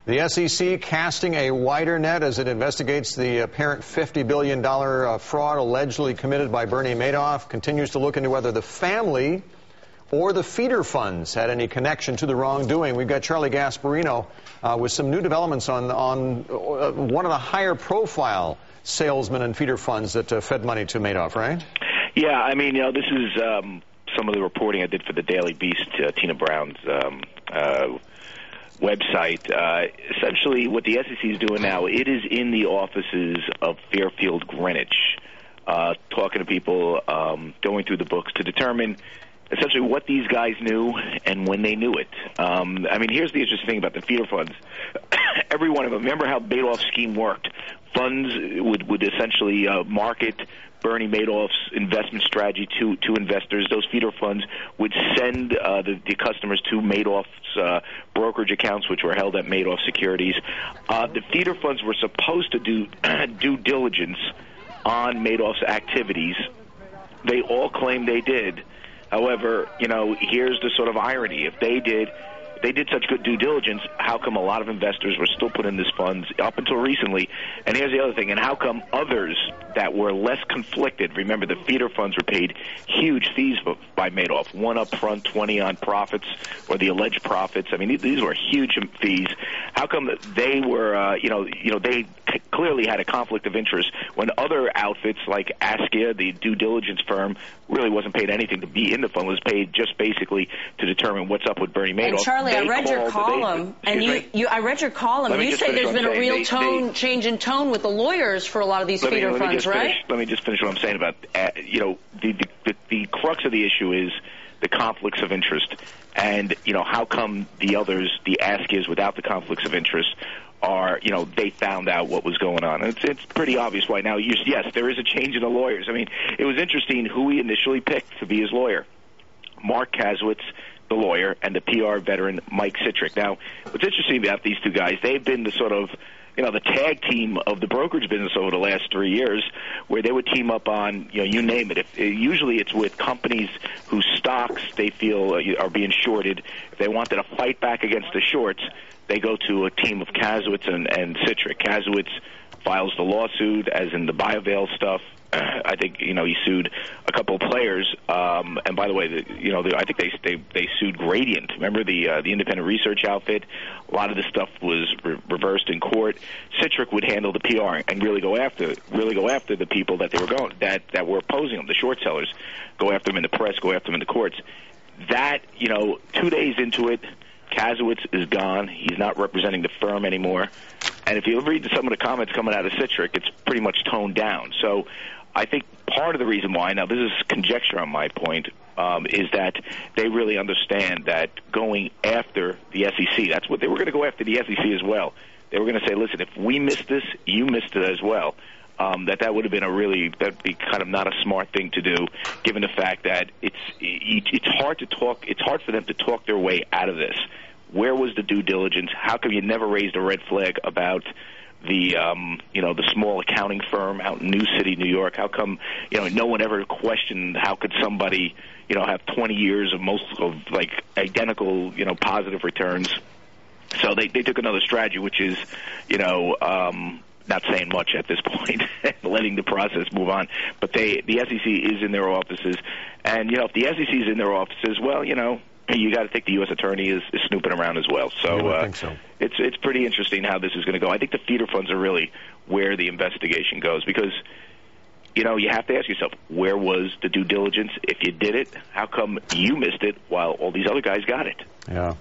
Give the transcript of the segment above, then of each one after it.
The SEC casting a wider net as it investigates the apparent $50 billion fraud allegedly committed by Bernie Madoff, continues to look into whether the family or the feeder funds had any connection to the wrongdoing. We've got Charlie Gasparino with some new developments on one of the higher profile salesmen and feeder funds that fed money to Madoff, right? Yeah, I mean, this is some of the reporting I did for the Daily Beast, Tina Brown's website. Essentially, what the SEC is doing now, it is in the offices of Fairfield Greenwich, talking to people, going through the books to determine essentially what these guys knew and when they knew it. I mean, here's the interesting thing about the feeder funds. Every one of them, remember how Madoff's scheme worked. Funds would essentially market Bernie Madoff's investment strategy to investors. Those feeder funds would send the customers to Madoff's brokerage accounts, which were held at Madoff Securities. The feeder funds were supposed to do due diligence on Madoff's activities. They all claim they did. However, here's the sort of irony. If they did such good due diligence, how come a lot of investors were still putting in these funds up until recently? And here's the other thing, and how come others that were less conflicted, remember the feeder funds were paid huge fees by Madoff, one up front, 20 on profits or the alleged profits. I mean, these were huge fees. How come they were, they clearly had a conflict of interest when other outfits like Askia, the due diligence firm, really wasn't paid anything to be in the fund, was paid just basically to determine what's up with Bernie Madoff. And Charlie, I read your column, I read your column, and you say there's been a real change in tone with the lawyers for a lot of these feeder funds, right? Let me just finish what I'm saying about, the crux of the issue is the conflicts of interest. And, how come the others, the Askias without the conflicts of interest, are, they found out what was going on. And it's pretty obvious why now. Yes, there is a change in the lawyers. I mean, it was interesting who he initially picked to be his lawyer. Mark Kasowitz, the lawyer, and the PR veteran Mike Citrick. Now, what's interesting about these two guys, they've been the sort of, the tag team of the brokerage business over the last 3 years, where they would team up on, you name it. Usually it's with companies whose stocks they feel are being shorted. If they wanted to fight back against the shorts, they go to a team of Kasowitz and Citrick. Kasowitz files the lawsuit, as in the BioVail stuff. I think he sued a couple of players. And by the way, I think they sued Gradient. Remember the independent research outfit? A lot of this stuff was reversed in court. Citrick would handle the PR and really go after the people that that were opposing them, the short sellers. Go after them in the press. Go after them in the courts. That 2 days into it, Kasowitz is gone. He's not representing the firm anymore. And if you read some of the comments coming out of Citrick, it's pretty much toned down. So I think part of the reason why, now this is conjecture on my point, is that they really understand that going after the SEC, that's what they were going to go after the SEC as well. They were going to say, listen, if we missed this, you missed it as well. That would have been that'd be kind of not a smart thing to do, given the fact that it's hard to talk. It's hard for them to talk their way out of this. Where was the due diligence? How come you never raised a red flag about the small accounting firm out in New City, New York? How come no one ever questioned how could somebody have 20 years of identical positive returns? So they took another strategy, which is not saying much at this point, letting the process move on. But the SEC is in their offices, and if the SEC is in their offices, well, you got to think the U.S. attorney is snooping around as well. So, I think so. It's pretty interesting how this is going to go. I think the feeder funds are really where the investigation goes, because you have to ask yourself, where was the due diligence? If you did it, how come you missed it while all these other guys got it? Yeah.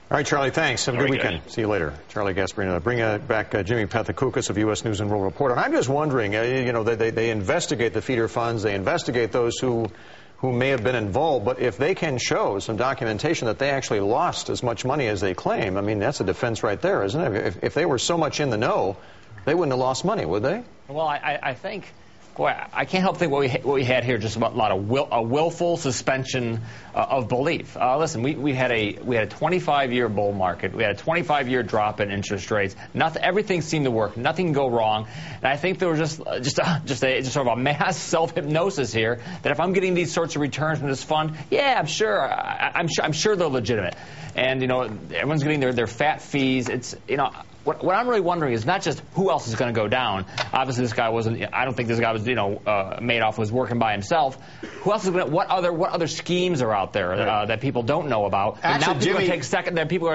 All right, Charlie, thanks. Have a good weekend. Guys. See you later. Charlie Gasparino. Bring back Jimmy Pathakoukas of U.S. News and World Report. And I'm just wondering, they investigate the feeder funds, they investigate those who may have been involved, but if they can show some documentation that they actually lost as much money as they claim, I mean, that's a defense right there, isn't it? If they were so much in the know, they wouldn't have lost money, would they? Well, I think... Boy, I can't help think what we had here, just about a lot of willful suspension of belief. Listen, we had a 25-year bull market. We had a 25-year drop in interest rates. Everything seemed to work. Nothing can go wrong. And I think there was just sort of a mass self-hypnosis here that if I'm getting these sorts of returns from this fund, yeah, I'm sure they're legitimate. and everyone's getting their fat fees. It's What I'm really wondering is not just who else is going to go down. Obviously, this guy wasn't. I don't think this guy was. Madoff was working by himself. Who else is going to? What other schemes are out there that people don't know about? And now people are going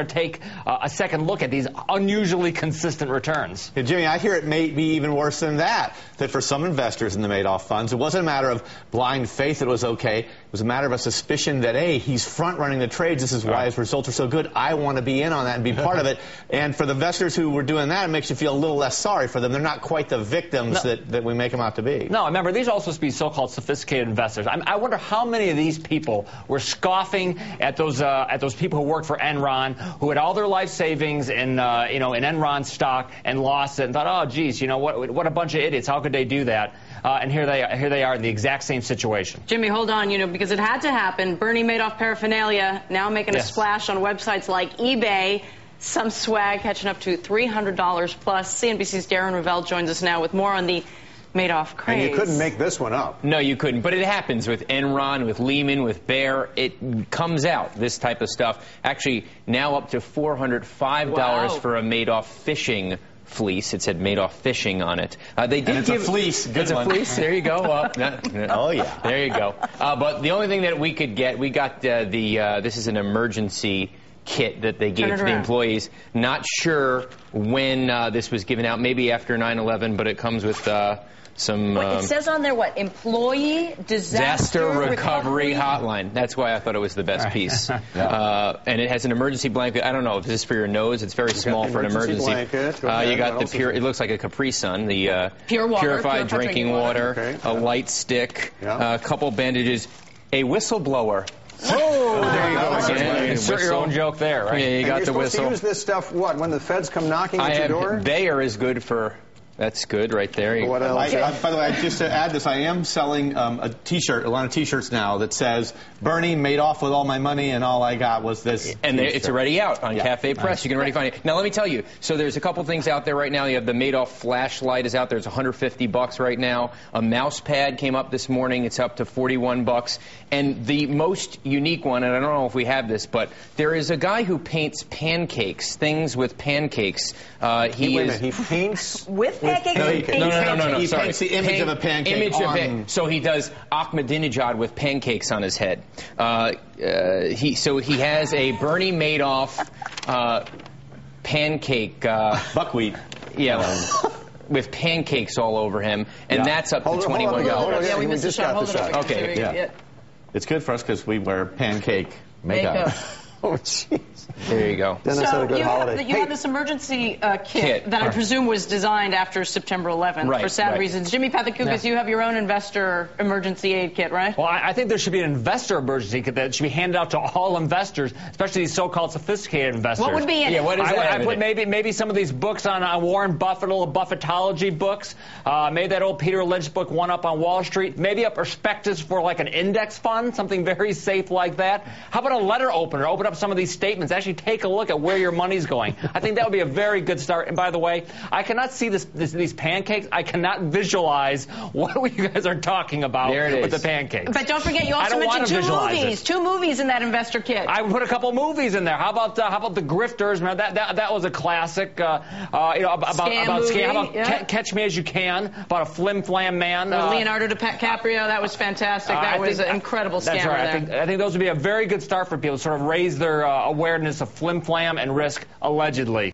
to take a second look at these unusually consistent returns. Yeah, Jimmy, I hear it may be even worse than that. That for some investors in the Madoff funds, it wasn't a matter of blind faith that it was okay. It was a matter of a suspicion that, hey, he's front running the trades. This is why his results are so good. I want to be in on that and be part of it. And for the investors who were doing that, it makes you feel a little less sorry for them. They're not quite the victims that we make them out to be. No, remember, these are all supposed to be so-called sophisticated investors. I wonder how many of these people were scoffing at those people who worked for Enron, who had all their life savings in Enron stock and lost it, and thought, oh, geez, what a bunch of idiots. How could they do that? And here they are in the exact same situation. Jimmy, hold on, because it had to happen. Bernie Madoff paraphernalia now making a splash on websites like eBay. Some swag catching up to $300 plus. CNBC's Darren Ravel joins us now with more on the Madoff craze. And you couldn't make this one up. No, you couldn't. But it happens with Enron, with Lehman, with Bear. It comes out, this type of stuff. Actually, now up to $405 for a Madoff phishing fleece. It said Madoff phishing on it. They did give a fleece. Good it's one. A fleece. There you go. Oh yeah. There you go. But the only thing that we could get, we got this is an emergency kit that they gave to the employees. Not sure when this was given out. Maybe after 9/11, but it comes with some. It says on there employee disaster recovery hotline. That's why I thought it was the best piece. And it has an emergency blanket. I don't know if this is for your nose. It's very small for an emergency blanket. You got the pure. It looks like a Capri Sun. The pure water, purified drinking water. Okay. A light stick. A couple bandages. A whistleblower. Oh, there you go. Insert your own joke there, right? Yeah, you got the whistle. To use this stuff, when the feds come knocking at your door? Bayer is good for. That's good right there. What else? By the way, just to add this, I am selling a T-shirt, a lot of T-shirts now that says, Bernie made off with all my money and all I got was this. And it's already out on Cafe Press. You can already find it. Now, let me tell you. So there's a couple things out there right now. You have the Madoff flashlight is out there. It's $150 right now. A mouse pad came up this morning. It's up to $41. And the most unique one, and I don't know if we have this, but there is a guy who paints pancakes, things with pancakes. He paints with pancakes? No. He Sorry. paints the image of a pancake So he does Ahmadinejad with pancakes on his head. He has a Bernie Madoff pancake buckwheat. Yeah. With pancakes all over him, and that's up to $21. Yeah, we missed the shot. Hold it up. Okay. Yeah. It's good for us because we wear pancake makeup. Oh, jeez. There you go. So you have this emergency kit that I presume was designed after September 11th for sad reasons. Jimmy Pathakoukas, you have your own investor emergency aid kit, right? Well, I think there should be an investor emergency kit that should be handed out to all investors, especially these so-called sophisticated investors. What would be in it? What is that? I put maybe some of these books on Warren Buffett, little Buffettology books. Maybe that old Peter Lynch book, One Up on Wall Street. Maybe a prospectus for like an index fund, something very safe like that. How about a letter opener? Open up some of these statements. Actually take a look at where your money's going. I think that would be a very good start. And by the way, I cannot see these pancakes. I cannot visualize what you guys are talking about with the pancakes. But don't forget, you also mentioned two movies in that investor kit. I put a couple movies in there. How about the Grifters? Remember that was a classic. About scam. How about Catch Me As You Can? About a flim-flam man. With Leonardo DiCaprio. That was fantastic. That was an incredible scam. That's right. I think those would be a very good start for people to sort of raise their awareness of flim-flam and risk, allegedly.